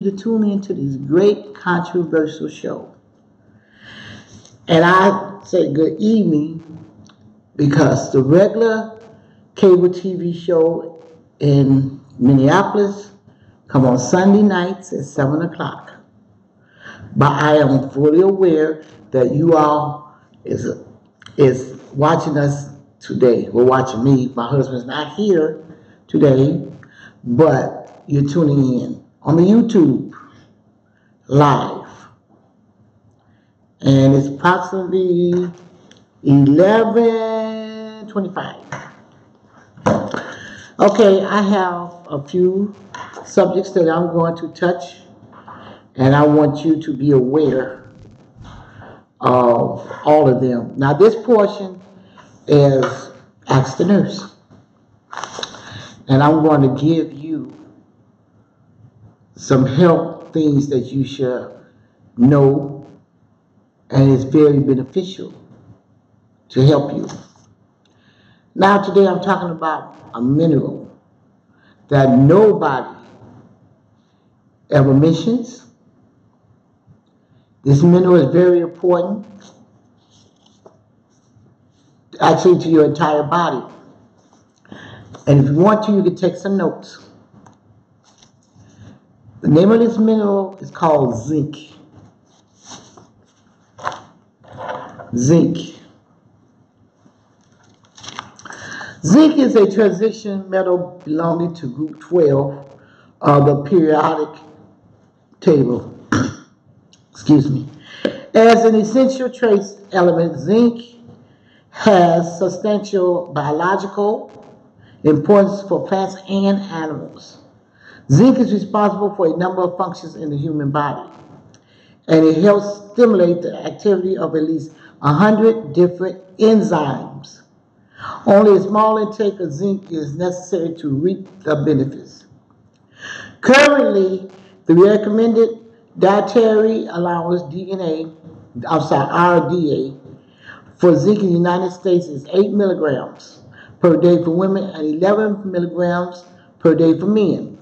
to tune into this great controversial show. And I say good evening because the regular cable TV show in Minneapolis come on Sunday nights at 7 o'clock. But I am fully aware that you all is watching us today. Well, watching me. My husband's not here today, but you're tuning in on the YouTube live. And it's approximately 11:25. Okay, I have a few subjects that I'm going to touch, and I want you to be aware of all of them. Now, this portion is Ask the Nurse, and I'm going to give you some help things that you should know, and it's very beneficial to help you. Now, today I'm talking about a mineral that nobody ever mentions. This mineral is very important, actually, to your entire body. And if you want to, you can take some notes. The name of this mineral is called zinc. Zinc. Zinc is a transition metal belonging to group 12 of the periodic table. Excuse me. As an essential trace element, zinc has substantial biological importance for plants and animals. Zinc is responsible for a number of functions in the human body, and it helps stimulate the activity of at least 100 different enzymes. Only a small intake of zinc is necessary to reap the benefits. Currently, the recommended dietary allowance RDA, for zinc in the United States is 8 milligrams per day for women and 11 milligrams per day for men.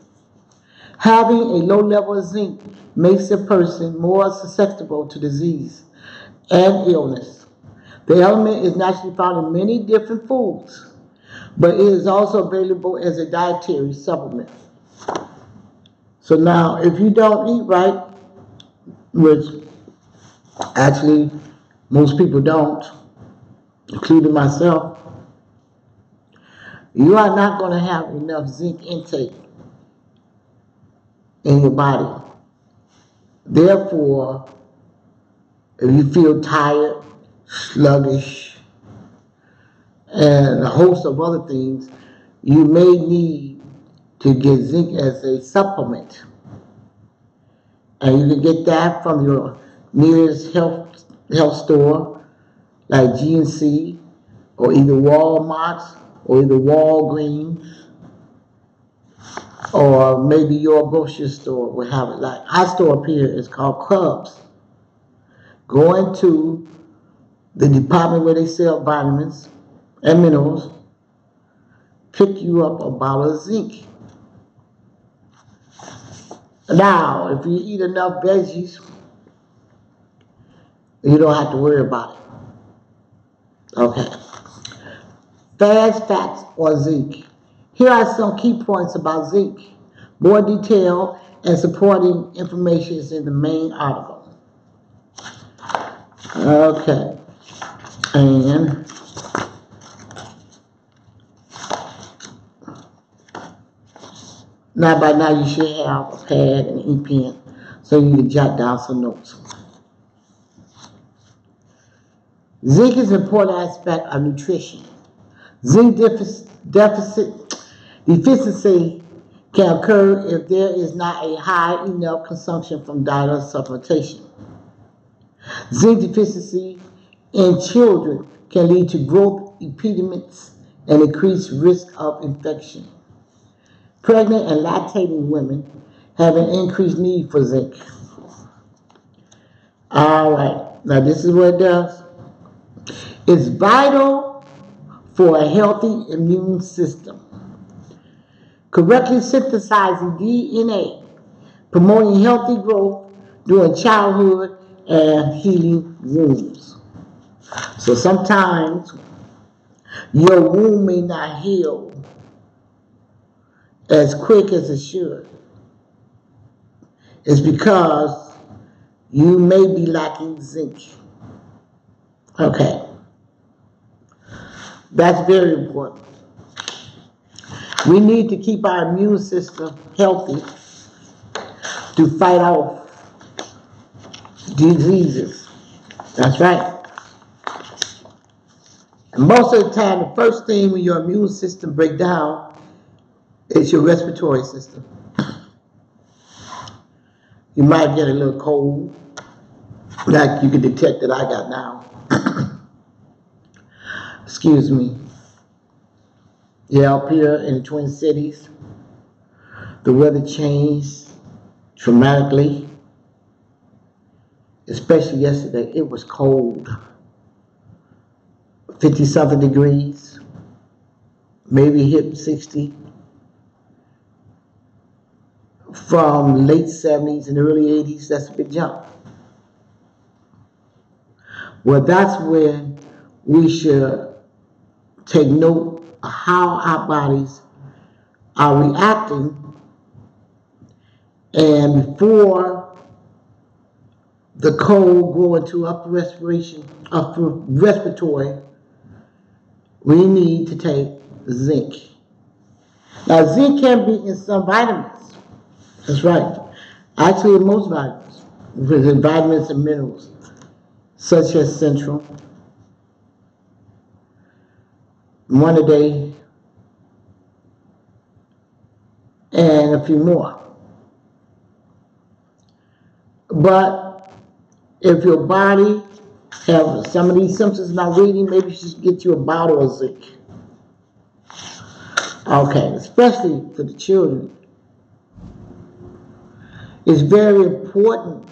Having a low level of zinc makes a person more susceptible to disease and illness. The element is naturally found in many different foods, but it is also available as a dietary supplement. So now, if you don't eat right, which actually most people don't, including myself, you are not going to have enough zinc intake in your body. Therefore, if you feel tired, sluggish, and a host of other things, you may need to get zinc as a supplement. And you can get that from your nearest health store, like GNC, or either Walmart, or either Walgreens, or maybe your grocery store will have it. Like our store up here is called Cubs. Go into the department where they sell vitamins and minerals, pick you up a bottle of zinc. Now, if you eat enough veggies, you don't have to worry about it. Okay. Fast facts on zinc. Here are some key points about zinc. More detail and supporting information is in the main article. Okay. And by now you should have a pad and ink pen so you can jot down some notes. Zinc is an important aspect of nutrition. Zinc deficiency can occur if there is not a high enough consumption from diet or supplementation. Zinc deficiency in children can lead to growth impediments and increased risk of infection. Pregnant and lactating women have an increased need for zinc. All right, now this is what it does. It's vital for a healthy immune system. Correctly synthesizing DNA promoting healthy growth during childhood and healing wounds. So sometimes your wound may not heal as quick as it should. It's because you may be lacking zinc. Okay. That's very important. We need to keep our immune system healthy to fight off diseases. That's right. And most of the time, the first thing when your immune system breaks down is your respiratory system. You might get a little cold, like you can detect that I got now. Excuse me. Yeah, up here in the Twin Cities, the weather changed dramatically. Especially yesterday, it was cold. 50-something degrees, maybe hit 60. From late 70s and early 80s, that's a big jump. Well, that's when we should take note of how our bodies are reacting, and before the cold go into upper respiratory, we need to take zinc. Now, zinc can be in some vitamins. That's right. Actually, in most vitamins, in vitamins and minerals, such as Central, one a day, and a few more. But if your body has some of these symptoms not reading, maybe you should get you a bottle of zinc. Okay, especially for the children. It's very important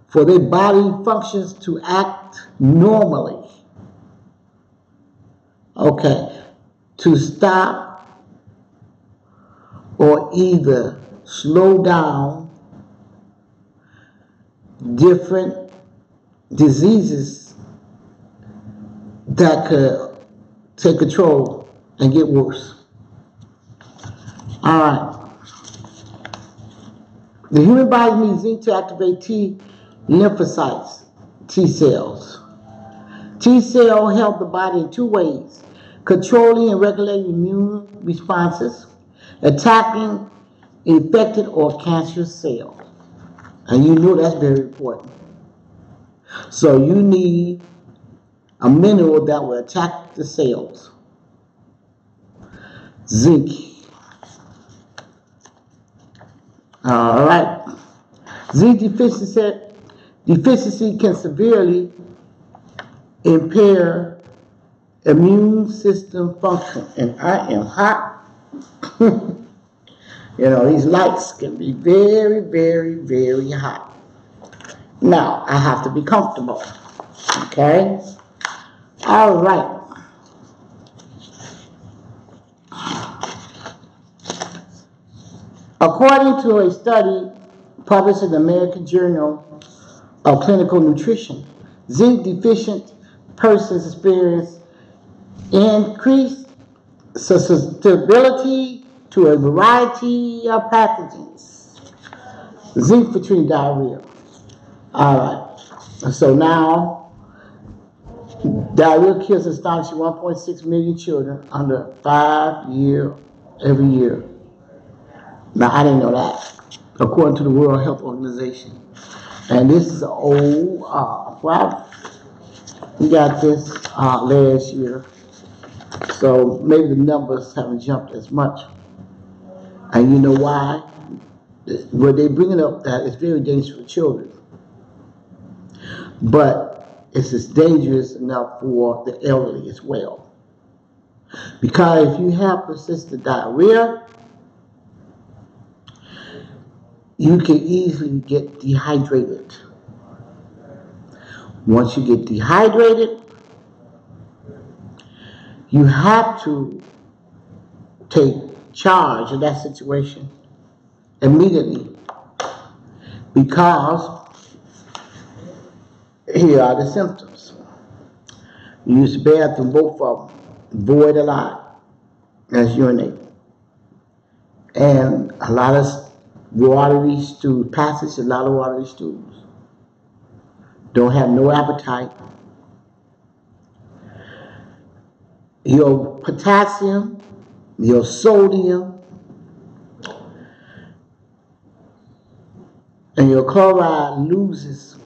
for their body functions to act normally. Okay, to stop or either slow down different diseases that could take control and get worse. All right. The human body needs zinc to activate T lymphocytes, T cells. T cells help the body in two ways: controlling and regulating immune responses, attacking infected or cancerous cells. And you know that's very important. So you need a mineral that will attack the cells. Zinc. All right. Zinc deficiency can severely impair immune system function. And I am hot. You know, these lights can be very, very, very hot. Now, I have to be comfortable. Okay? All right. According to a study published in the American Journal of Clinical Nutrition, zinc deficient persons experience increased susceptibility to a variety of pathogens. Zinc for treating diarrhea. All right. So now, diarrhea kills astonishing 1.6 million children under 5 years every year. Now, I didn't know that, according to the World Health Organization. And this is an old, well, we got this last year. So maybe the numbers haven't jumped as much. And you know why? When they bring it up, that it's very dangerous for children. But it's as dangerous enough for the elderly as well. Because if you have persistent diarrhea, you can easily get dehydrated. Once you get dehydrated, you have to take charge of that situation immediately, because here are the symptoms. You use the bathroom, both of them, void a lot, that's urinate. And a lot of watery stools, passage a lot of watery stools. Don't have no appetite. Your potassium, your sodium, and your chloride loses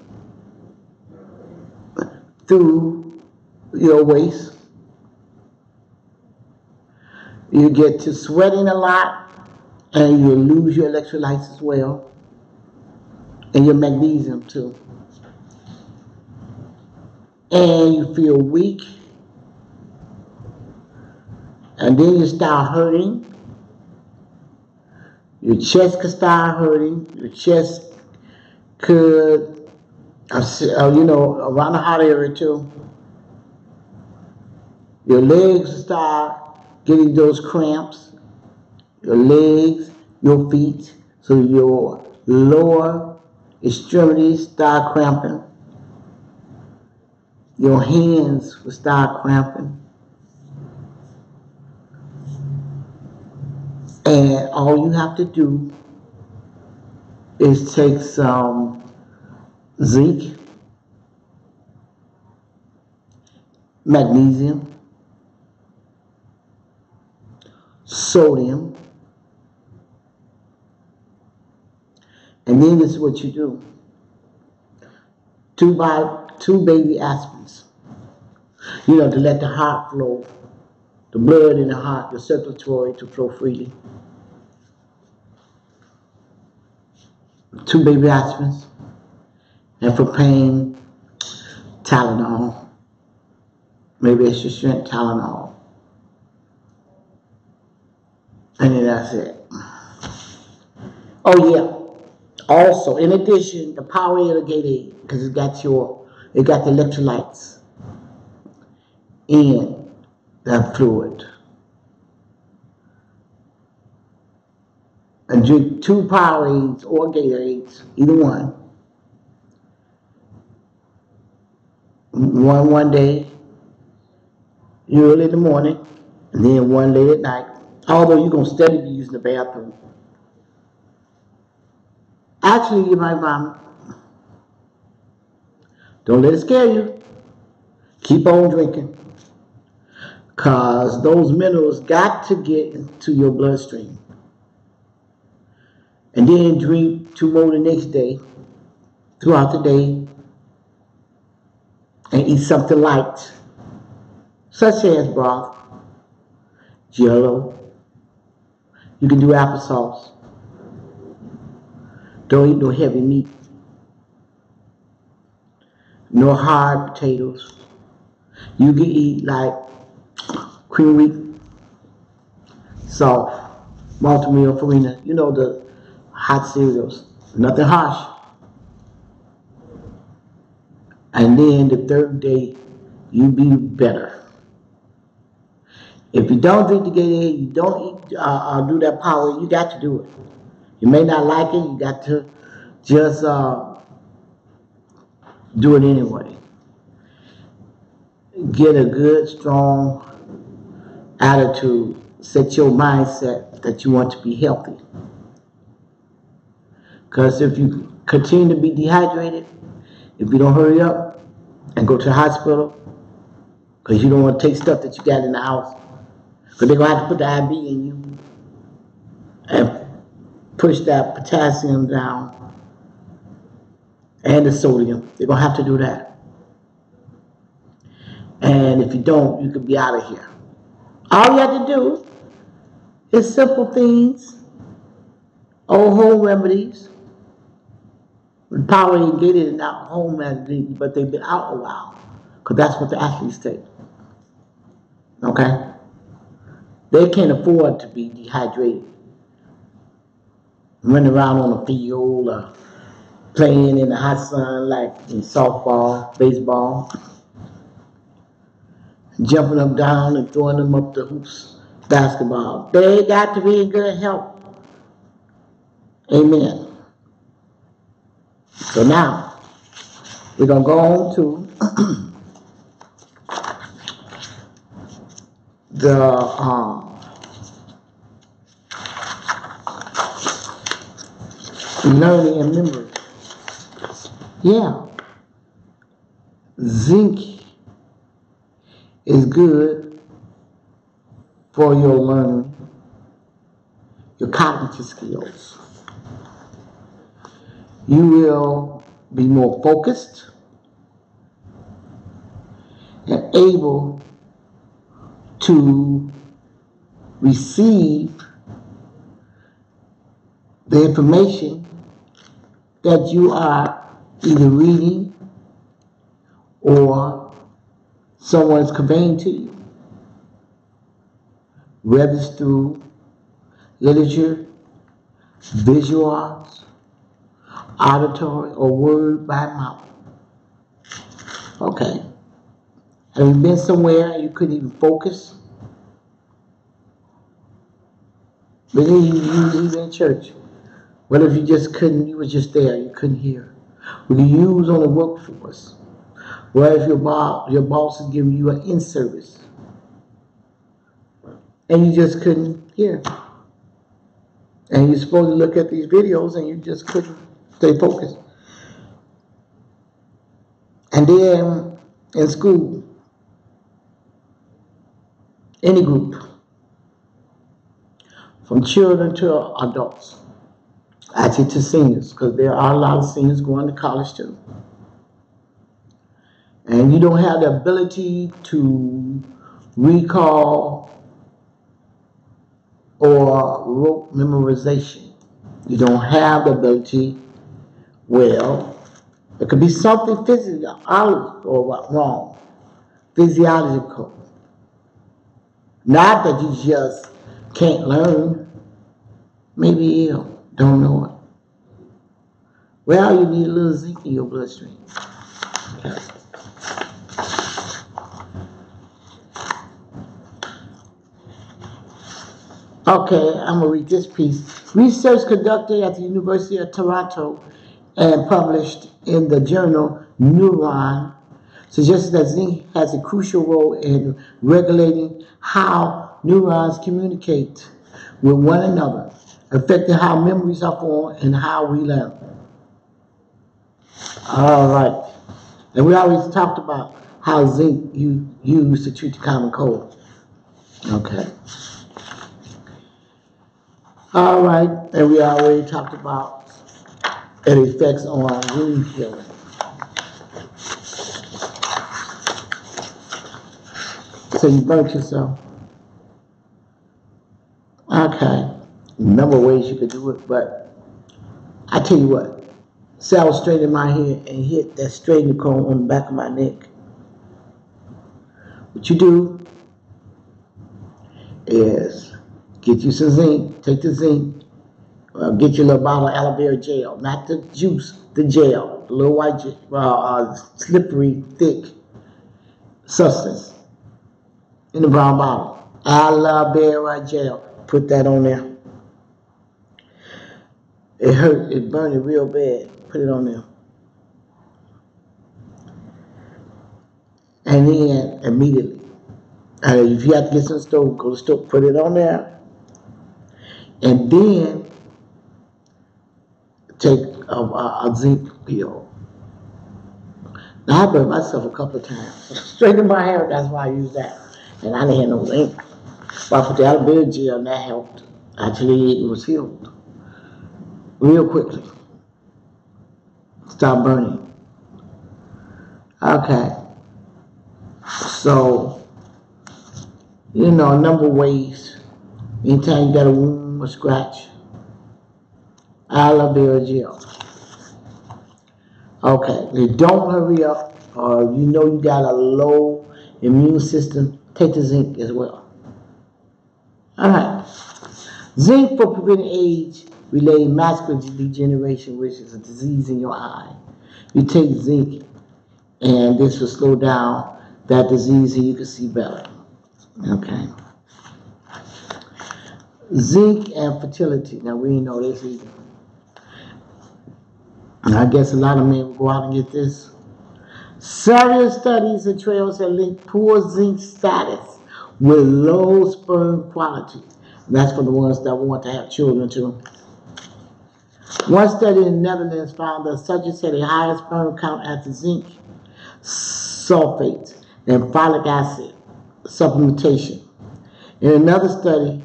through your waste. You get to sweating a lot, and you lose your electrolytes as well, and your magnesium too. And you feel weak, and then you start hurting. Your chest could start hurting. Your chest could, around the heart area too. Your legs start getting those cramps. Your legs, your feet, so your lower extremities start cramping. Your hands will start cramping. And all you have to do is take some zinc, magnesium, sodium, and then this is what you do. 2 baby aspirins, to let the heart flow, the blood in the heart, the circulatory to flow freely. 2 baby aspirins, and for pain, Tylenol, maybe extra strength Tylenol, and then that's it. Oh yeah. Also, in addition, the Powerade Gatorade, because it got the electrolytes in that fluid. And drink 2 Powerades or Gatorades, either one. One day, early in the morning, and then one late at night. Although you're going to steadily be using the bathroom. Actually, you might vomit. Don't let it scare you. Keep on drinking. Because those minerals got to get into your bloodstream. And then drink 2 more the next day, throughout the day, and eat something light, such as broth, jello. You can do applesauce. Don't eat no heavy meat. No hard potatoes. You can eat like cream wheat, soft, multi-meal farina, the hot cereals. Nothing harsh. And then the 3rd day, you be better. If you don't drink the Gatorade, you don't eat, do that power, you got to do it. You may not like it, you got to just do it anyway. Get a good, strong attitude. Set your mindset that you want to be healthy. Because if you continue to be dehydrated, if you don't hurry up and go to the hospital, because you don't want to take stuff that you got in the house, because they're going to have to put the IV in you and push that potassium down and the sodium. They're going to have to do that. And if you don't, you could be out of here. All you have to do is simple things, old home remedies. Powerade Gatorade is not home remedies, but they've been out a while, because that's what the athletes take. Okay? They can't afford to be dehydrated. Running around on the field or playing in the hot sun like in softball, baseball. Jumping up, down, and throwing them up the hoops, basketball. They got to be in good health. Amen. So now, we're going to go on to the learning and memory. Yeah, zinc is good for your learning, your cognitive skills. You will be more focused and able to receive the information that you are either reading or someone's conveying to you, whether it's through literature, visual arts, auditory, or word by mouth. Okay. Have you been somewhere and you couldn't even focus? But then you even in church. What if you just couldn't, you were just there, you couldn't hear? What do you use on the workforce? What if your boss is giving you an in-service and you just couldn't hear? And you're supposed to look at these videos and you just couldn't stay focused. And then in school, any group, from children to adults, actually to seniors, because there are a lot of seniors going to college too. And you don't have the ability to recall or rote memorization. You don't have the ability, well, it could be something physiological or wrong, physiological. Not that you just can't learn, maybe ill, don't know it. Well, you need a little zinc in your bloodstream. Okay. Okay, I'm going to read this piece. Research conducted at the University of Toronto and published in the journal Neuron suggests that zinc has a crucial role in regulating how neurons communicate with one another, affecting how memories are formed and how we learn. All right. And we always talked about how zinc you use to treat the common cold. Okay. All right. And we already talked about its effects on wound healing. So you burnt yourself. Okay. Number of ways you could do it, but I tell you what. Say I was straightening my hair and hit that straightening comb on the back of my neck. What you do is get you some zinc, take the zinc, get your little bottle of aloe vera gel, not the juice, the gel, the little white, slippery, thick substance in the brown bottle. Aloe vera gel, put that on there. It hurt, it burned it real bad, put it on there. And then immediately, if you have to get some stove, go to the stove, put it on there. And then take a zinc pill. Now I burned myself a couple of times. Straighten my hair, that's why I use that. And I didn't have no zinc. But I put the aloe vera gel and that helped. Actually, it was healed real quickly. Stop burning. Okay. So, a number of ways. Anytime you got a wound or scratch, aloe vera gel. Okay, then don't hurry up, or you got a low immune system, take the zinc as well. All right. Zinc for preventing age-related macular degeneration, which is a disease in your eye. You take zinc, and this will slow down that disease, and you can see better. Okay. Zinc and fertility. Now, we didn't know this either. And I guess a lot of men will go out and get this. Several studies and trials have linked poor zinc status with low sperm quality. And that's for the ones that want to have children too. One study in the Netherlands found that subjects had a higher sperm count after zinc sulfate than folic acid supplementation. In another study,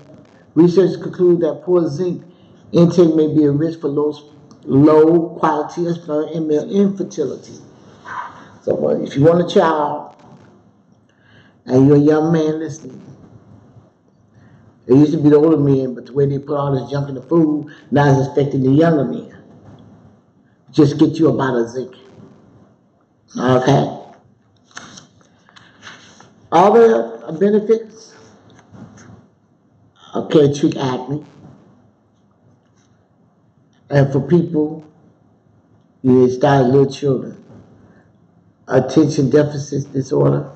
researchers concluded that poor zinc intake may be a risk for low quality of sperm and male infertility. So if you want a child and you're a young man listening, it used to be the older men, but the way they put all this junk in the food, now it's affecting the younger men. Just get you about a zinc. Okay? Other benefits, okay, treat acne. And for people, you start little children. Attention deficit disorder.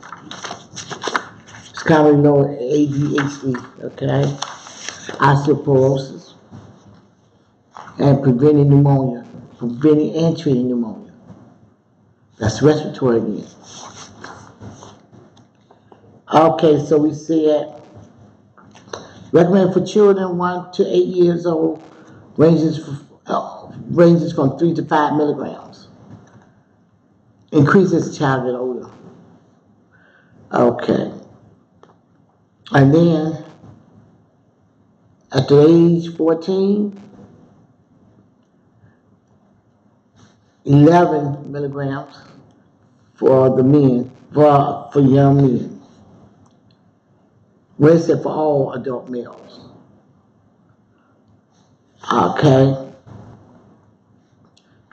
It's commonly known as ADHD, okay? Osteoporosis. And preventing pneumonia. Preventing and treating pneumonia. That's respiratory again. Okay, so we said recommended for children 1 to 8 years old ranges from 3 to 5 milligrams. Increases as the child gets older. Okay. And then at the age 14, 11 milligrams for the men, for young men. Well, it's for all adult males. Okay.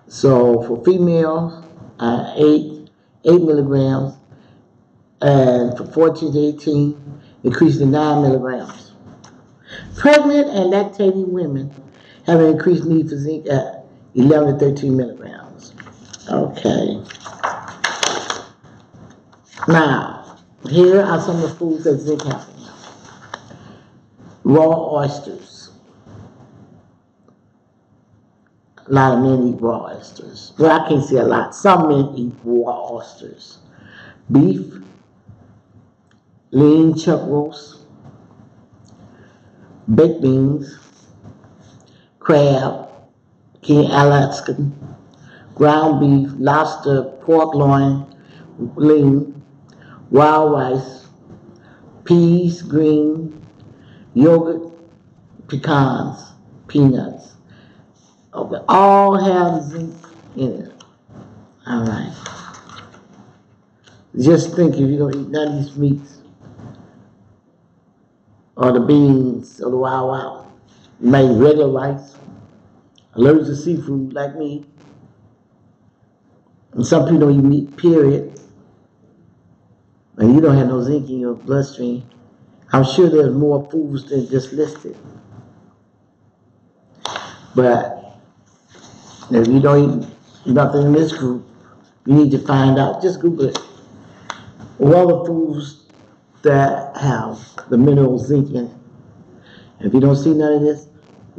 So for females, 8 milligrams, and for 14 to 18, increased to 9 milligrams. Pregnant and lactating women have an increased need for zinc at 11 to 13 milligrams. Okay. Now, here are some of the foods that zinc has in them. Raw oysters. A lot of men eat raw oysters. Well, I can't say a lot. Some men eat raw oysters. Beef, lean chuck roast, baked beans, crab, King Alaskan, ground beef, lobster, pork loin, lean, wild rice, peas, green, yogurt, pecans, peanuts. Okay, all have zinc in it. All right. Just think if you don't eat none of these meats, or the beans, or the wild, you might eat regular rice, allergic to seafood like me, and some people don't eat meat, period, and you don't have no zinc in your bloodstream. I'm sure there's more foods than just listed. But if you don't eat nothing in this group, you need to find out. Just Google it. What are the foods that have the mineral zinc in it? If you don't see none of this,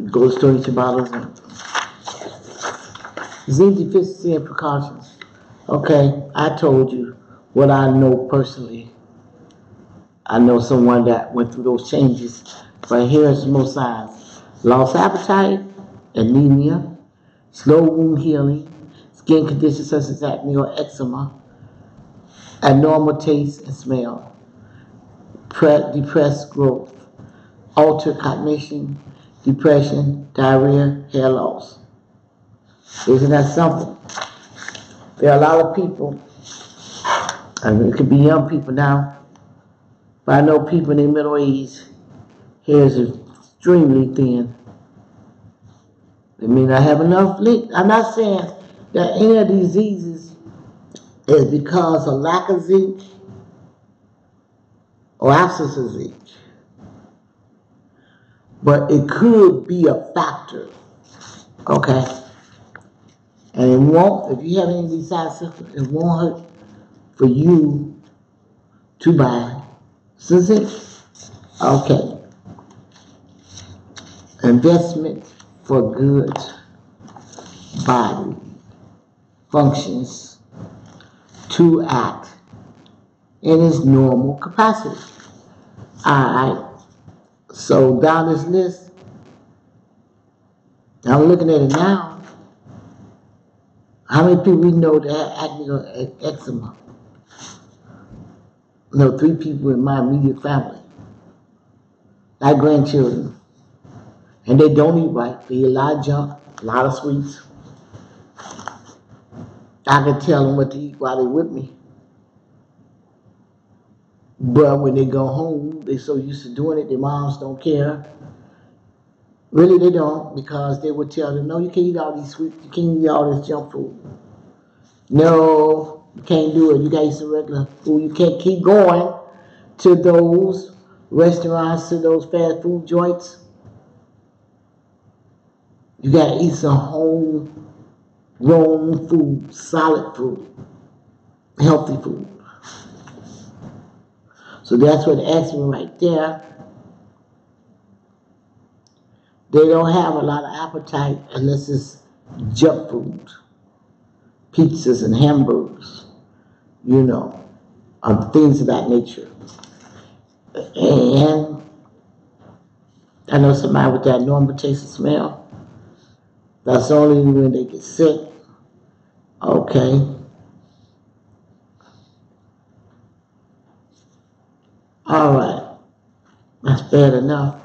go to the store and get your bottle of zinc. Zinc deficiency and precautions. Okay, I told you what I know personally. I know someone that went through those changes, but here's most signs. Lost appetite, anemia, slow wound healing, skin conditions such as acne or eczema, abnormal taste and smell, depressed growth, altered cognition, depression, diarrhea, hair loss. Isn't that something? There are a lot of people, and it could be young people now, but I know people in their middle age, hair is extremely thin. They may not have enough length. I'm not saying that any of these diseases is because of lack of zinc or absence of zinc. But it could be a factor. Okay? And it won't, if you have any of these side symptoms, it won't hurt for you to buy some zinc. Okay. Investment for good body. functions to act in its normal capacity. Alright, so down this list, I'm looking at it now. How many people we know that have acne or eczema? I know 3 people in my immediate family. Like grandchildren. And they don't eat right. They eat a lot of junk, a lot of sweets. I can tell them what to eat while they're with me. But when they go home, they're so used to doing it, their moms don't care. Really, they don't, because they would tell them, no, you can't eat all these sweets, you can't eat all this junk food. No, you can't do it. You got to eat some regular food. You can't keep going to those restaurants, to those fast food joints. You got to eat some home-grown food, solid food, healthy food. So that's what eczema right there. They don't have a lot of appetite unless it's junk food, pizzas and hamburgers, you know, things of that nature. And I know somebody with that normal taste and smell. That's only when they get sick. Okay. All right. That's bad enough.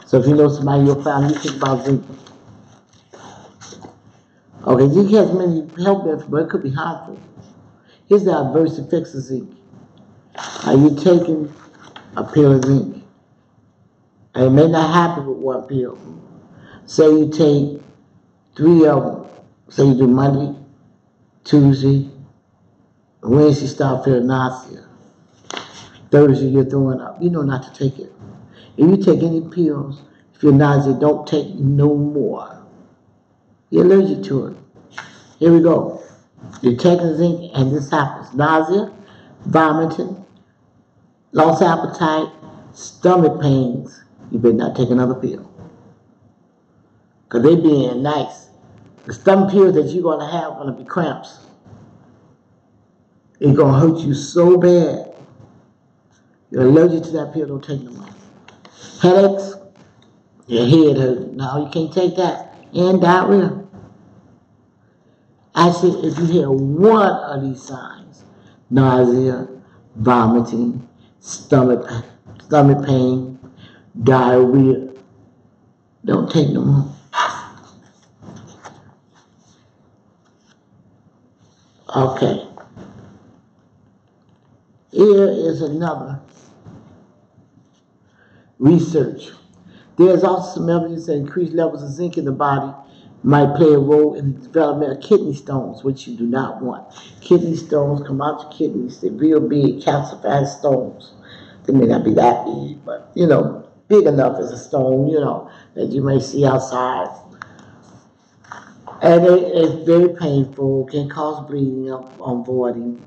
So if you know somebody in your family, you think about zinc. Okay, zinc has many health benefits, but it could be harmful. Here's the adverse effects of zinc. Are you taking a pill of zinc? And it may not happen with one pill. Say you take 3 of them. Say you do Monday, Tuesday, Wednesday start feeling nausea. Thursday you're throwing up. You know not to take it. If you take any pills, if you're nauseous, don't take no more. You're allergic to it. Here we go. You're taking zinc and this happens. Nausea, vomiting, lost appetite, stomach pains. You better not take another pill. Because they being nice. The stomach pills that you're going to have are going to be cramps. It's going to hurt you so bad. You're allergic to that pill, don't take no more. Headaches, your head hurting. No, you can't take that. And diarrhea. Actually, if you hear one of these signs, nausea, vomiting, stomach pain, diarrhea, don't take no more. Okay. Here is another research. There's also some evidence that increased levels of zinc in the body might play a role in the development of kidney stones, which you do not want. Kidney stones come out your kidneys. They're real big, calcified stones. They may not be that big, but, you know, big enough as a stone, you know, that you may see outside. And it's very painful, can cause bleeding on voiding.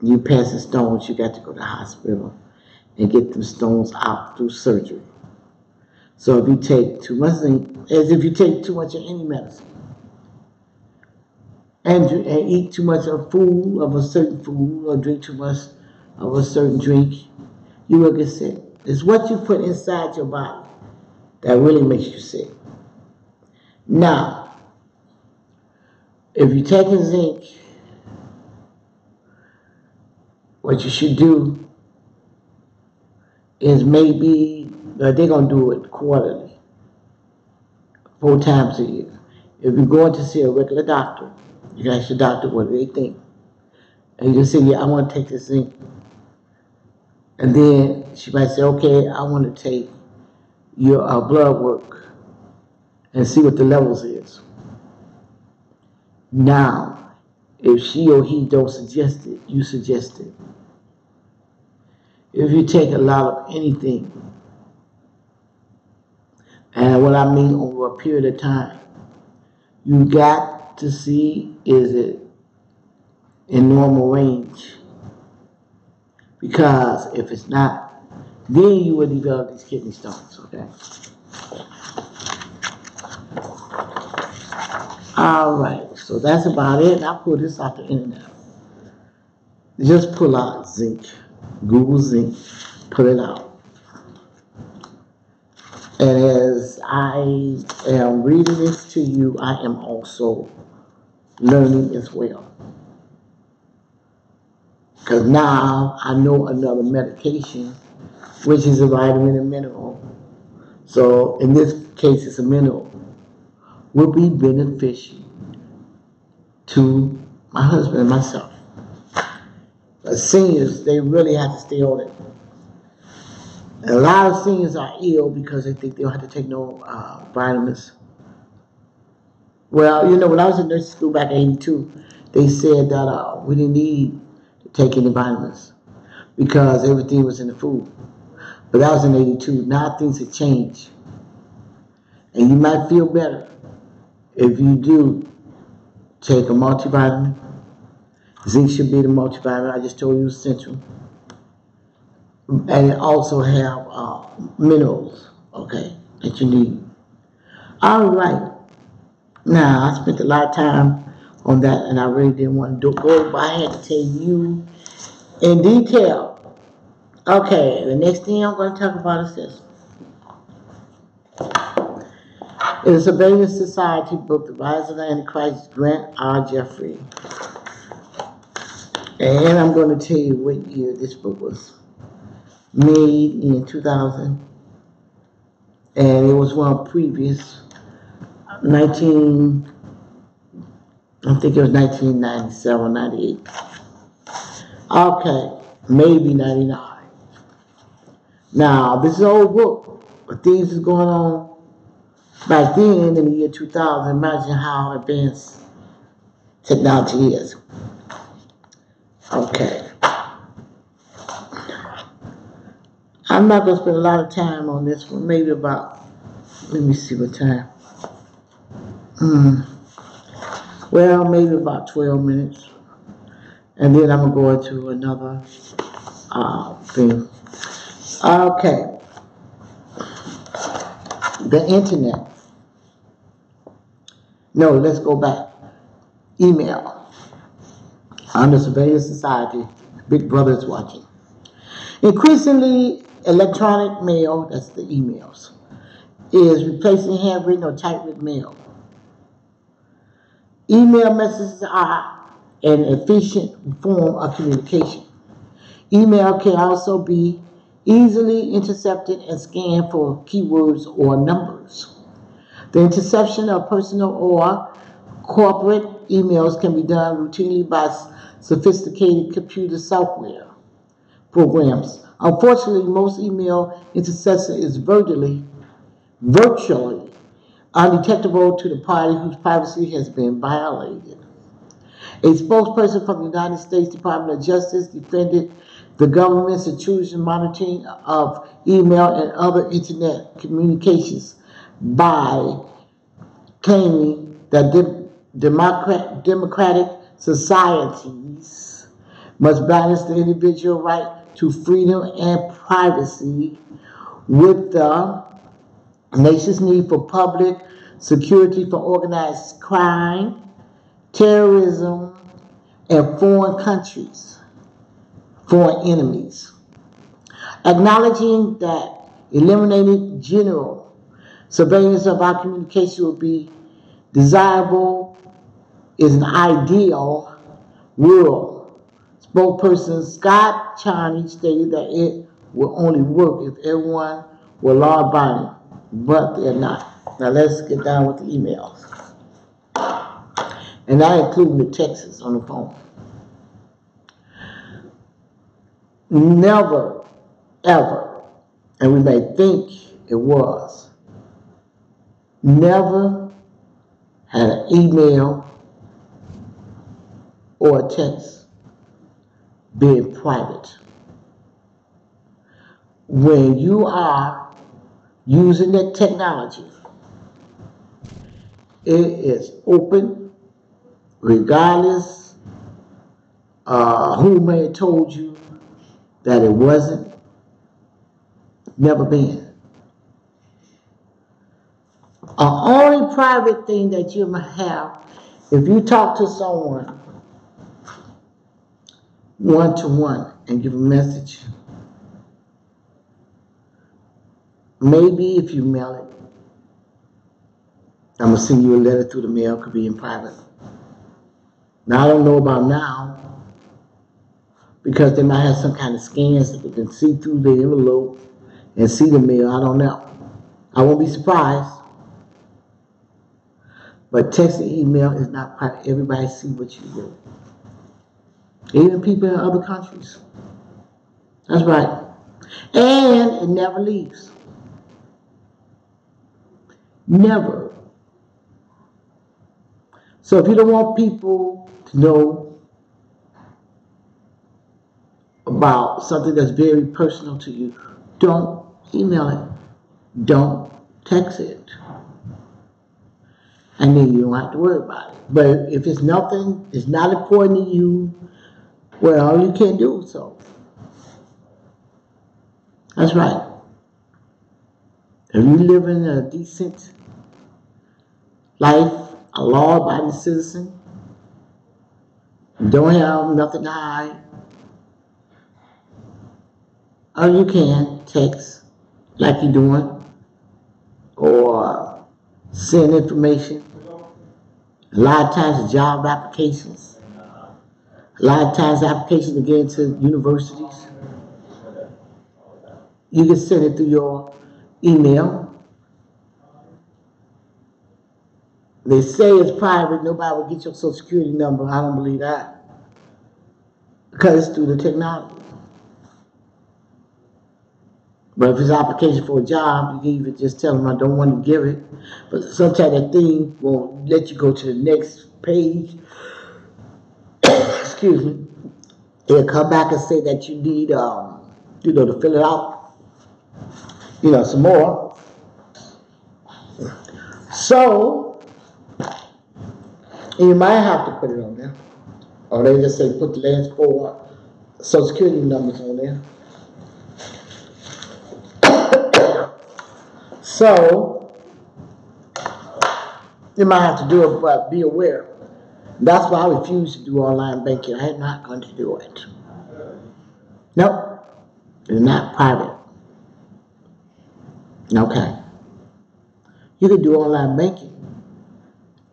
You pass the stones, you got to go to the hospital and get them stones out through surgery. So if you take too much zinc, as if you take too much of any medicine, and eat too much of food, of a certain food, or drink too much of a certain drink, you will get sick. It's what you put inside your body that really makes you sick. Now, if you're taking zinc, what you should do is maybe, they're going to do it quarterly, 4 times a year. If you're going to see a regular doctor, you can ask your doctor what they think. And you just say, yeah, I want to take this zinc. And then she might say, okay, I want to take your blood work and see what the levels is. Now, if she or he don't suggest it, you suggest it. If you take a lot of anything, and what I mean over a period of time, you got to see, is it in normal range? Because if it's not, then you will develop these kidney stones, okay? All right, so that's about it. I pull this off the internet. Just pull out zinc, Google zinc, pull it out. And as I am reading this to you, I am also learning as well. Because now I know another medication, which is a vitamin and mineral. So in this case, it's a mineral, will be beneficial to my husband and myself. But seniors, they really have to stay on it. And a lot of seniors are ill because they think they don't have to take no vitamins. Well, you know, when I was in nursing school back in '82, they said that we didn't need to take any vitamins because everything was in the food. But that was in '82. Now things have changed. And you might feel better if you do take a multivitamin. Zinc should be the multivitamin. I just told you essential. And it also have minerals, okay, that you need. All right. Now, I spent a lot of time on that, and I really didn't want to go, but I had to tell you in detail. Okay, the next thing I'm going to talk about is this. It is a Surveillance Society book, The Rise of the Antichrist, Grant R. Jeffrey. And I'm going to tell you what year this book was made in 2000. And it was one previous, I think it was 1997, 98. Okay, maybe 99. Now, this is an old book, but things is going on back then in the year 2000. Imagine how advanced technology is. Okay. I'm not going to spend a lot of time on this one, maybe about, let me see what time. Well, maybe about 12 minutes. And then I'm going to go into another thing. Okay. The internet. No, let's go back. Email. Under Surveillance Society, Big Brother is watching. Increasingly, electronic mail, that's the emails, is replacing handwritten or typewritten mail. Email messages are an efficient form of communication. Email can also be easily intercepted and scanned for keywords or numbers. The interception of personal or corporate emails can be done routinely by sophisticated computer software programs. Unfortunately, most email interception is virtually undetectable to the party whose privacy has been violated. A spokesperson from the United States Department of Justice defended the government's intrusive monitoring of email and other internet communications by claiming that democratic societies must balance the individual right to freedom and privacy with the nation's need for public security for organized crime, terrorism, and foreign enemies. Acknowledging that eliminating general surveillance of our communication would be desirable is an ideal world. Spokesperson Scott Charney stated that it will only work if everyone were law-abiding, but they're not. Now let's get down with the emails. And that includes the texts on the phone. Never, ever, and we may think it was, never had an email or a text being private. When you are using that technology, it is open, regardless who may have told you that it wasn't. Never been. Only private thing that you might have If you talk to someone one-to-one and give a message, maybe if you mail it, I'm going to send you a letter through the mail, could be in private. Now, I don't know about now, because they might have some kind of scans that they can see through the envelope and see the mail. I don't know. I won't be surprised. But text and email is not private. Everybody see what you do. Even people in other countries. That's right. And it never leaves. Never. So if you don't want people to know about something that's very personal to you, don't email it. Don't text it. And then you don't have to worry about it. But if it's nothing, it's not important to you, well, you can't do so. That's right. If you live in a decent life, a law-abiding citizen, don't have nothing to hide, or you can text like you're doing, or send information. A lot of times, job applications. A lot of times, applications to get into universities. You can send it through your email. They say it's private. Nobody will get your social security number. I don't believe that. Because it's through the technology. But if it's an application for a job, you can even just tell them I don't want to give it. But sometimes that thing won't let you go to the next page. Excuse me. It'll come back and say that you need, to fill it out. Some more. So, you might have to put it on there. Or they just say put the last 4 social security numbers on there. So, you might have to do it, but be aware. That's why I refuse to do online banking. I'm not going to do it. Nope. It's not private. Okay. You can do online banking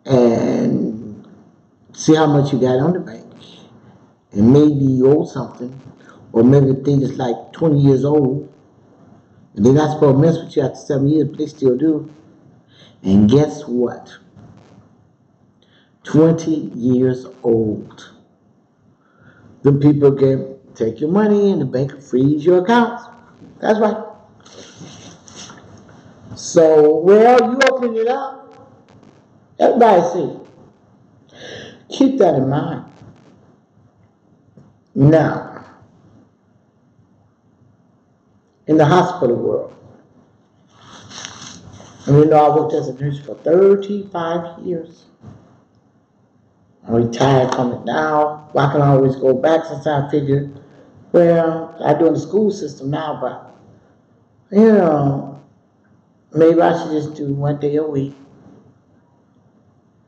and see how much you got on the bank. And maybe you owe something. Or maybe the thing is like 20 years old. And they're not supposed to mess with you after 7 years, but they still do. And guess what? 20 years old. The people can take your money and the bank will freeze your accounts. That's right. So, well, you open it up. Everybody see. Keep that in mind. Now, in the hospital world, and I worked as a nurse for 35 years. I'm retired from it now. I can always go back since I figured, well, I do in the school system now, but, maybe I should just do 1 day a week.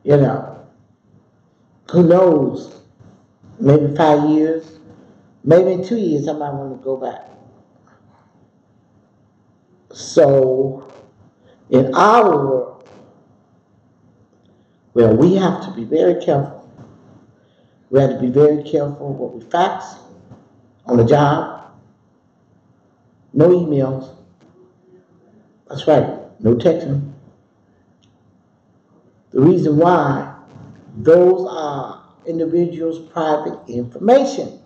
Who knows? Maybe 5 years, maybe in 2 years I might want to go back. So, in our world, well, we have to be very careful. We have to be very careful what we fax on the job. No emails. That's right, no texting. The reason why, those are individuals' private information.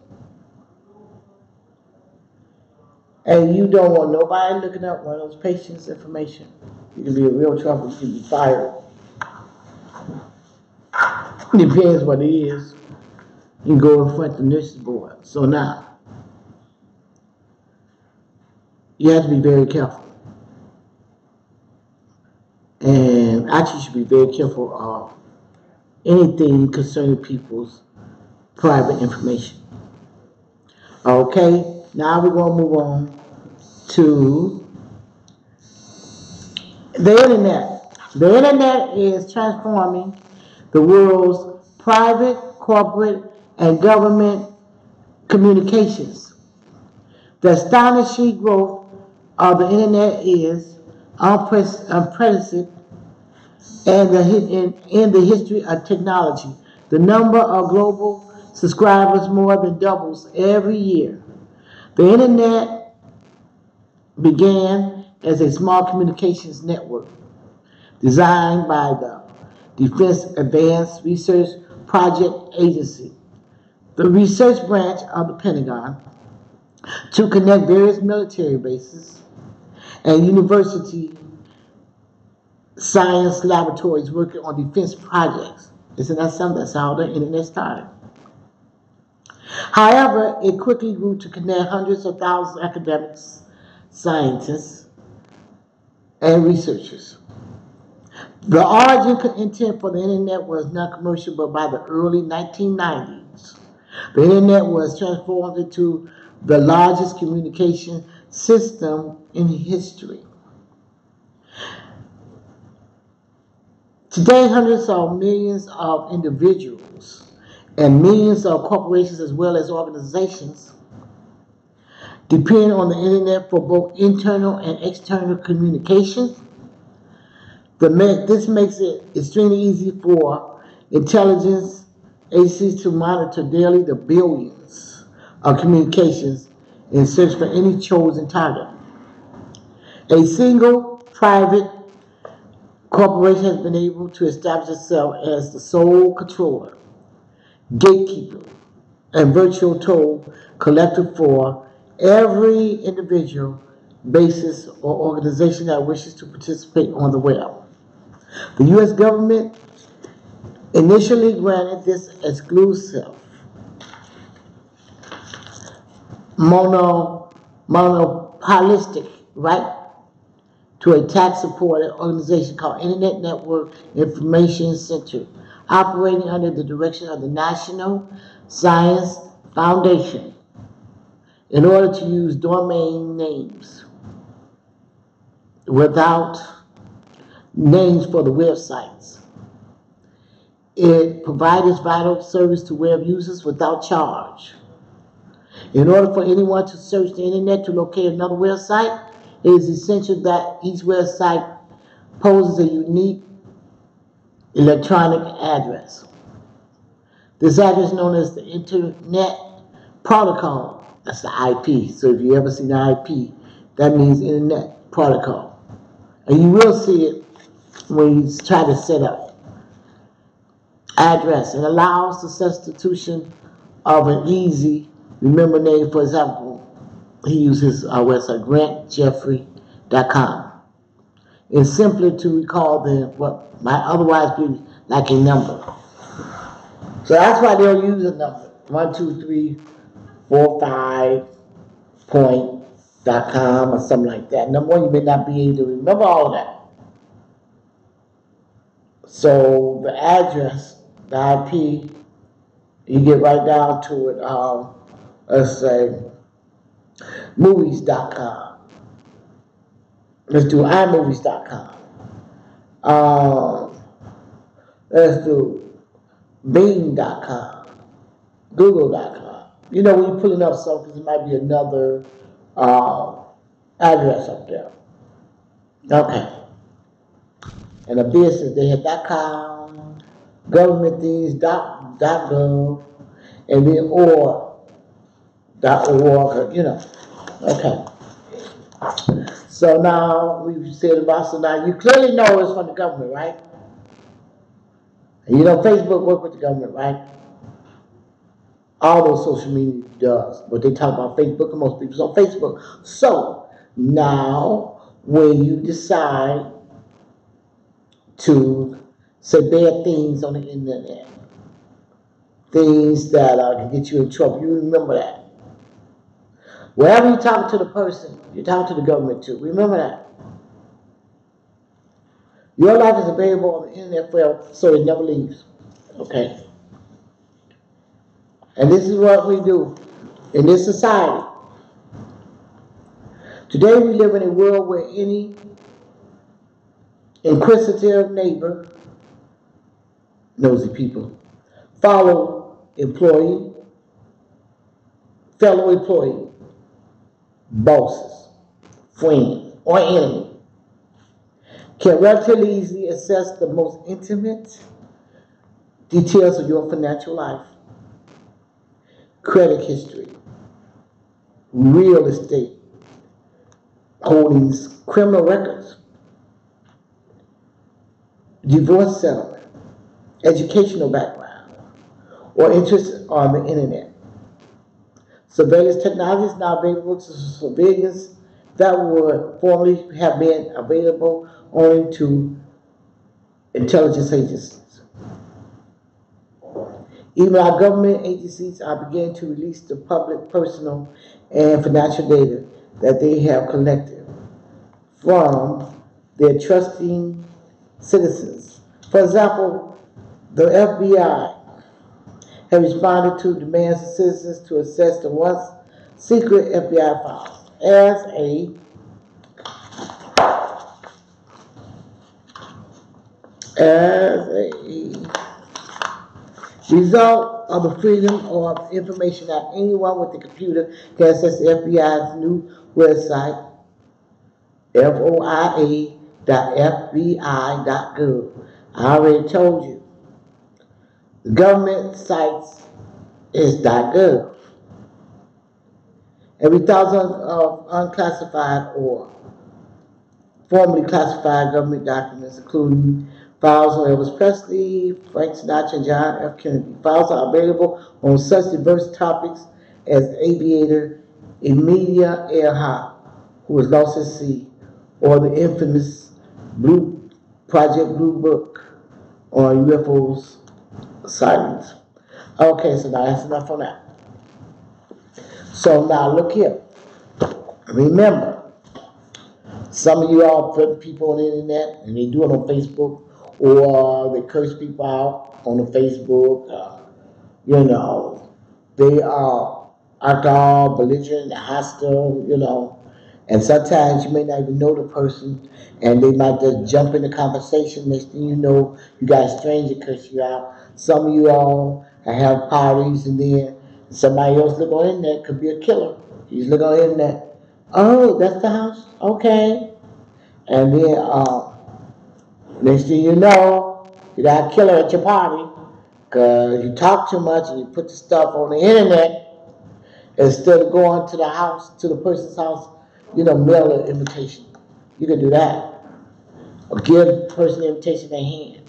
And you don't want nobody looking up one of those patients' information. You can be in real trouble. You can be fired. Depends what it is. You can go in front of the nurses board. So now, you have to be very careful. And actually, you should be very careful of anything concerning people's private information. Okay, now we're going to move on to the internet. The internet is transforming the world's private, corporate, and government communications. The astonishing growth of the internet is unprecedented in the history of technology. The number of global subscribers more than doubles every year. The internet began as a small communications network designed by the Defense Advanced Research Project Agency, the research branch of the Pentagon, to connect various military bases and university science laboratories working on defense projects. Isn't that something? That's how the internet started. However, it quickly grew to connect hundreds of thousands of academics, scientists, and researchers. The origin intent for the internet was non-commercial, but by the early 1990s, the internet was transformed into the largest communication system in history. Today, hundreds of millions of individuals and millions of corporations as well as organizations depend on the internet for both internal and external communication. This makes it extremely easy for intelligence agencies to monitor daily the billions of communications in search for any chosen target. A single private corporation has been able to establish itself as the sole controller, gatekeeper, and virtual toll collector for every individual, basis, or organization that wishes to participate on the web. The U.S. government initially granted this exclusive monopolistic right to a tax-supported organization called Internet Network Information Center, operating under the direction of the National Science Foundation, in order to use domain names without names for the websites. It provides vital service to web users without charge. In order for anyone to search the internet to locate another website, it is essential that each website poses a unique electronic address. This address is known as the Internet Protocol. That's the IP. So if you ever see the IP, that means Internet Protocol. And you will see it when you try to set up address. It allows the substitution of an easy remember name. For example, he uses our website, grantjeffrey.com. It's simpler to recall than what might otherwise be like a number. So that's why they'll use a number. 12345point.com or something like that. Number one, you may not be able to remember all of that. So the address, the IP, you get right down to it. Let's say movies.com. Let's do iMovies.com. Let's do Bing.com. Google.com. You know, when you're pulling up something, there might be another address up there. Okay. And a business, they have .com, government things, .gov, and then .org, you know. Okay. So now we've said about, so now you clearly know it's from the government, right? And you know Facebook work with the government, right? All those social media does, but they talk about Facebook and most people's on Facebook. So now when you decide to say bad things on the internet, things that can get you in trouble, you remember that. Wherever you're talking to the person, you're talking to the government too. Remember that. Your life is available on the internet forever, so it never leaves. Okay? And this is what we do in this society. Today we live in a world where any inquisitive neighbor, nosy people, fellow employee, bosses, friends, or enemy can relatively easily assess the most intimate details of your financial life, credit history, real estate holdings, criminal records, divorce settlement, educational background, or interest on the internet. Surveillance technology is now available to civilians that would formerly have been available only to intelligence agencies. Even our government agencies are beginning to release the public personal and financial data that they have collected from their trusting citizens. For example, the FBI have responded to demands of citizens to access the once secret FBI files. As a result of the Freedom of Information Act, anyone with a computer can access the FBI's new website, foia.fbi.gov. I already told you. The government sites is .gov. Every thousand of unclassified or formerly classified government documents, including files on Elvis Presley, Frank Sinatra, and John F. Kennedy. Files are available on such diverse topics as aviator Emilia Earhart, who was lost at sea, or the infamous Project Blue Book on UFOs sightings. Okay, so now that's enough on that. So now look here. Remember, some of you all put people on the internet, and they do it on Facebook, or they curse people out on the Facebook. They are alcohol, belligerent, hostile, and sometimes you may not even know the person, and they might just jump in the conversation. Next thing you know, you got a stranger curse you out. Some of you all have parties, and then somebody else look on the internet, could be a killer. You just look on the internet. Oh, that's the house? Okay. And then next thing you know, you got a killer at your party because you talk too much and you put the stuff on the internet instead of going to the house, to the person's house, mail an invitation. You can do that. Or give the person an invitation in their hand.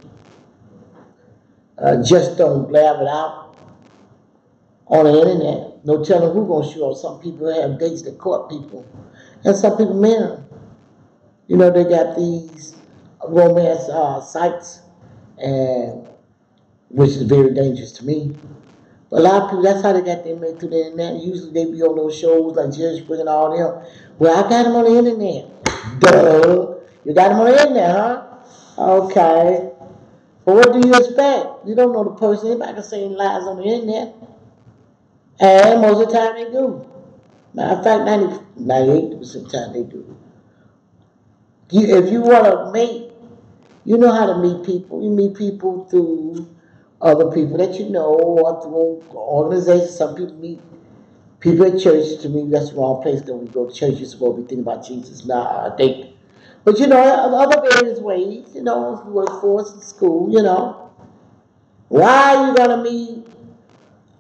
Just don't blab it out on the internet. No telling who's going to show up. Some people have dates that court people. And some people marry. They got these romance sites, and which is very dangerous to me. But a lot of people, that's how they got their made through the internet. Usually they be on those shows like Jerry Springer and all them. Well, I got them on the internet. Duh. You got them on the internet, huh? Okay. But what do you expect? You don't know the person. Anybody can say lies on the internet. And most of the time they do. Matter of fact, 98% of the time they do. If you want to meet, you know how to meet people. You meet people through other people that you know, or through organizations. Some people meet people at church. To me, that's the wrong place. When we go to church, you're supposed to be thinking about Jesus. Nah, I think. But other various ways, workforce in school, Why are you going to meet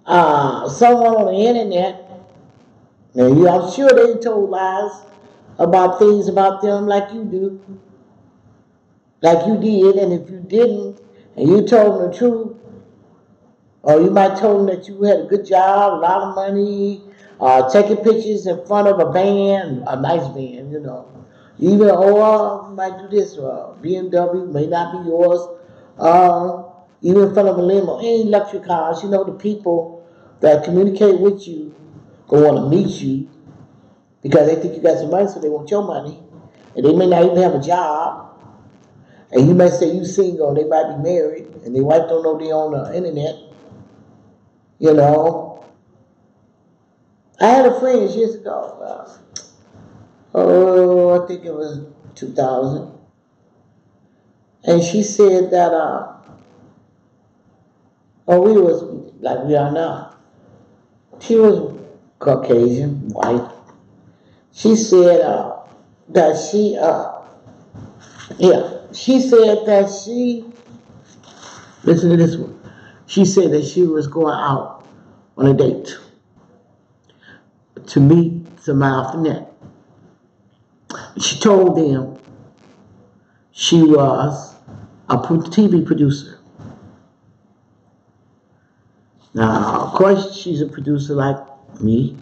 someone on the internet? And I'm sure they told lies about things about them like you do. Like you did, and if you didn't, and you told them the truth, or you might tell them that you had a good job, a lot of money, taking pictures in front of a van, a nice van, Even, you might do this, BMW may not be yours, even in front of a limo, any luxury cars, the people that communicate with you go want to meet you because they think you got some money, so they want your money, and they may not even have a job. And you may say you single, they might be married, and their wife don't know they on the internet. I had a friend years ago. I think it was 2000, and she said that or we was like we are now. She was Caucasian, white. She said that she said that listen to this one. She said that she was going out on a date to meet somebody off the net. She told them she was a TV producer. Now, of course, she's a producer like me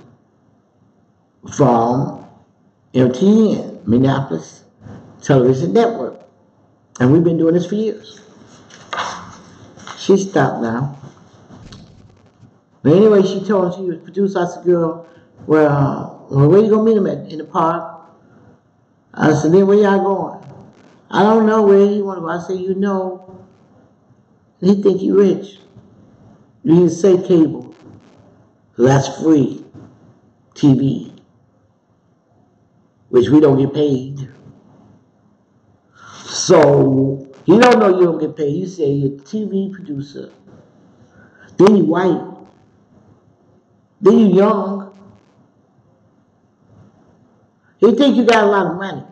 from MTN, Minneapolis Television Network. And we've been doing this for years. She stopped now. But anyway, she told him she was a producer. I said, girl, well, where you going to meet him at? In the park? I said, then where y'all going? I don't know where he want to go. I said, you know, he think he rich. You didn't say cable. So that's free TV, which we don't get paid. So, you don't know you don't get paid. You say you're a TV producer. Then you white. Then you young. You think you got a lot of money.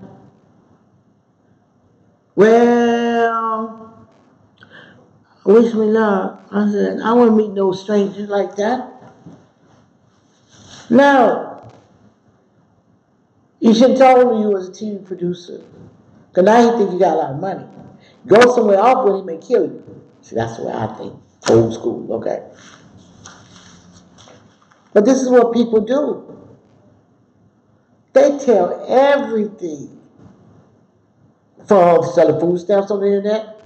Well, wish me luck. I said, I wouldn't meet no strangers like that. No. You should have told him you was a TV producer. Because now he think you got a lot of money. Go somewhere off when he may kill you. See, that's the way I think. Old school, okay. But this is what people do. They tell everything. For selling food stamps on the internet.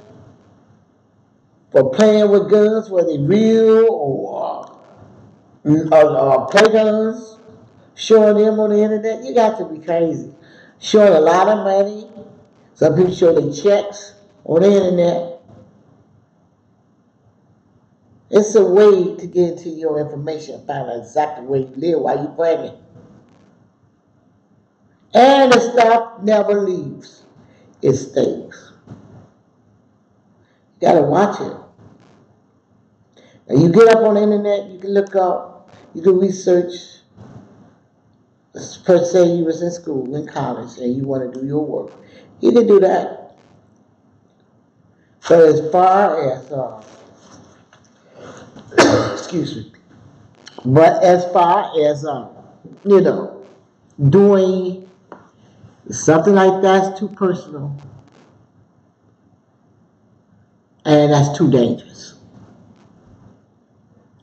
For playing with guns, whether they real or play guns. Showing them on the internet. You got to be crazy. Showing a lot of money. Some people show their checks on the internet. It's a way to get into your information, find out exactly where you live while you're pregnant. And the stuff never leaves. It stays. You gotta watch it. And you get up on the internet, you can look up, you can research. Per se, you was in school, in college, and you want to do your work. You can do that. But as far as, excuse me, but as far as, doing something like that's too personal. And that's too dangerous.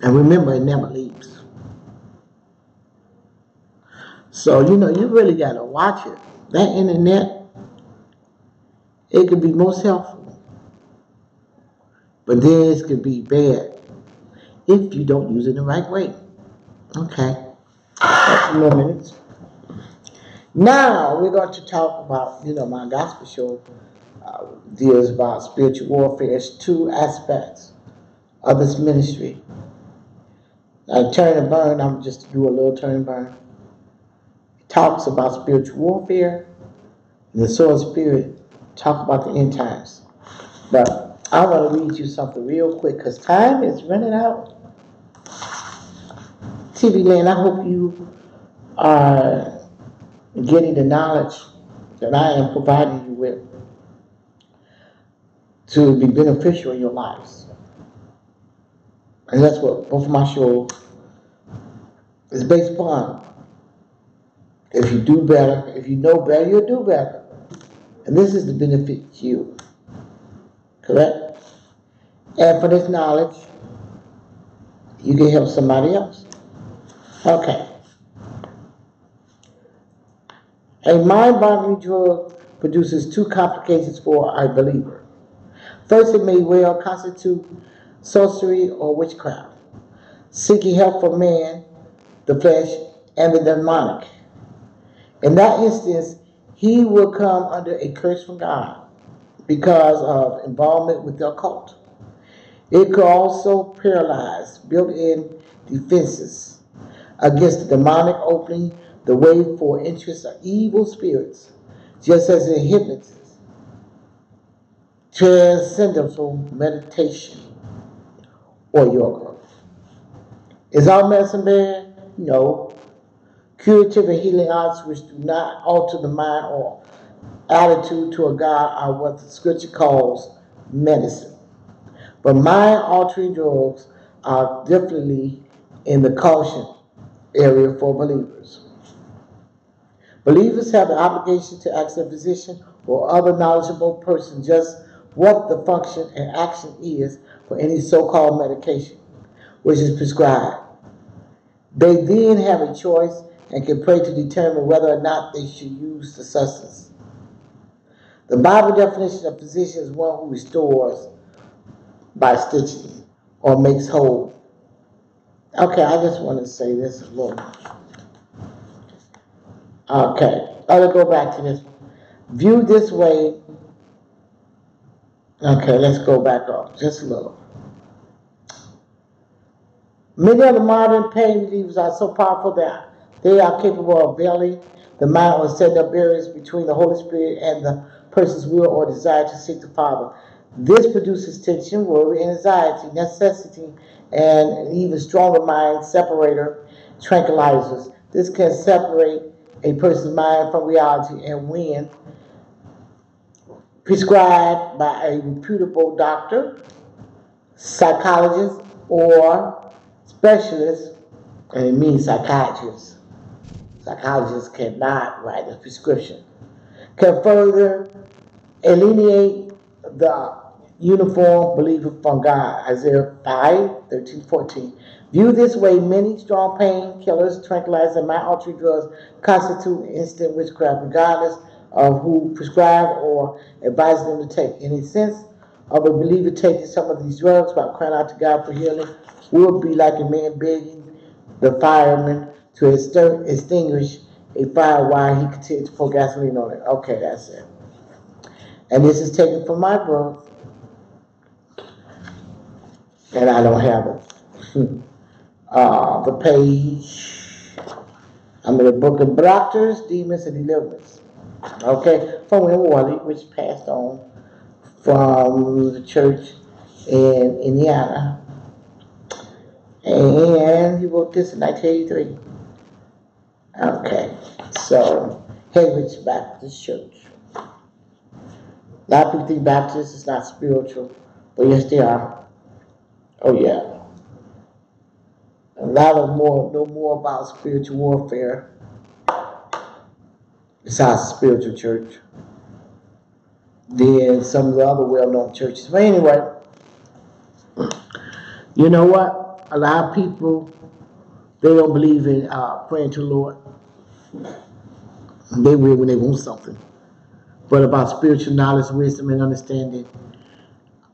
And remember, it never leaves. So, you really got to watch it. That internet, it could be most helpful. But then it could be bad if you don't use it the right way. Okay. A few more minutes. Now, we're going to talk about, my gospel show deals about spiritual warfare. There's two aspects of this ministry. Now, turn and burn, I'm just do a little turn and burn. It talks about spiritual warfare, and the sword of spirit talk about the end times. But I want to read you something real quick because time is running out. TV Land, I hope you are getting the knowledge that I am providing you with to be beneficial in your lives. And that's what both of my shows is based upon. If you do better, if you know better, you'll do better. And this is to benefit you. Correct? And for this knowledge, you can help somebody else. Okay. A mind-boggling drug produces two complications for a believer. First, it may well constitute sorcery or witchcraft, seeking help from man, the flesh, and the demonic. In that instance, he will come under a curse from God because of involvement with the occult. It could also paralyze built-in defenses against the demonic, opening the way for entrance of evil spirits, just as in hypnosis, transcendental meditation, or your growth. Is all medicine bad? No. Curative and healing arts which do not alter the mind or attitude to a God are what the scripture calls medicine. But mind-altering drugs are definitely in the caution area for believers. Believers have the obligation to ask a physician or other knowledgeable person just what the function and action is for any so-called medication which is prescribed. They then have a choice and can pray to determine whether or not they should use the substance. The Bible definition of physician is one who restores by stitching or makes whole. Okay, I just want to say this a little. Okay, let's go back to this. View this way. Okay, let's go back up just a little. Many of the modern pain relievers are so powerful that they are capable of veiling the mind or setting up barriers between the Holy Spirit and the person's will or desire to seek the Father. This produces tension, worry, and anxiety, necessitating an even stronger mind separator, tranquilizers. This can separate a person's mind from reality, and when prescribed by a reputable doctor, psychologist, or specialist, and it means psychiatrist. Psychologists cannot write a prescription. Can further alienate the uniform believer from God. Isaiah 5:13-14. View this way, many strong painkillers, tranquilizers, and mind-altering drugs constitute instant witchcraft, regardless of who prescribes or advises them to take. In a sense of a believer taking some of these drugs by crying out to God for healing would be like a man begging the fireman to extinguish a fire while he continues to pour gasoline on it. Okay, that's it. And this is taken from my book, and I don't have it. The page, I'm in the book of Doctors, Demons, and Deliverance. Okay, from William Worley, which passed on from the church in Indiana. And he wrote this in 1983. Okay, so Hayward's Baptist Church. A lot of people think Baptist is not spiritual, but yes, they are. Oh yeah. A lot of know more about spiritual warfare besides the spiritual church than some of the other well-known churches. But anyway, you know what? A lot of people, they don't believe in praying to the Lord. They will when they want something. But about spiritual knowledge, wisdom, and understanding.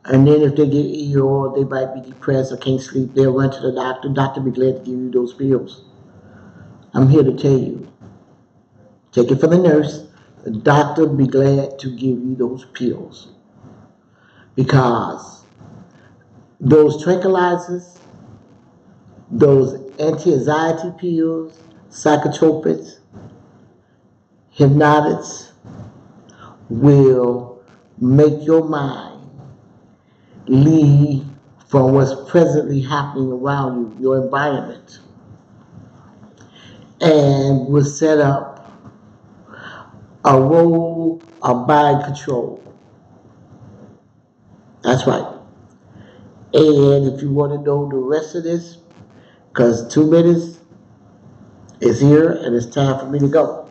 And then if they get ill or they might be depressed or can't sleep, they'll run to the doctor. The doctor will be glad to give you those pills. I'm here to tell you. Take it from the nurse. The doctor will be glad to give you those pills. Because those tranquilizers, those anti-anxiety pills, psychotropics, hypnotics will make your mind leave from what's presently happening around you, your environment, and will set up a role of mind control. That's right. And if you want to know the rest of this, because 2 minutes is here and it's time for me to go.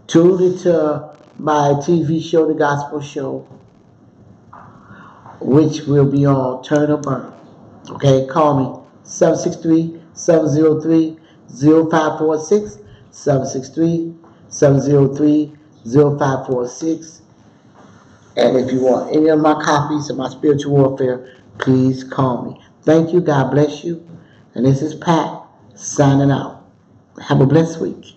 Tune into my TV show, The Gospel Show, which will be on Turn or Burn. Okay, call me 763-703-0546, 763-703-0546. And if you want any of my copies of my spiritual warfare, please call me. Thank you. God bless you. And this is Pat signing out. Have a blessed week.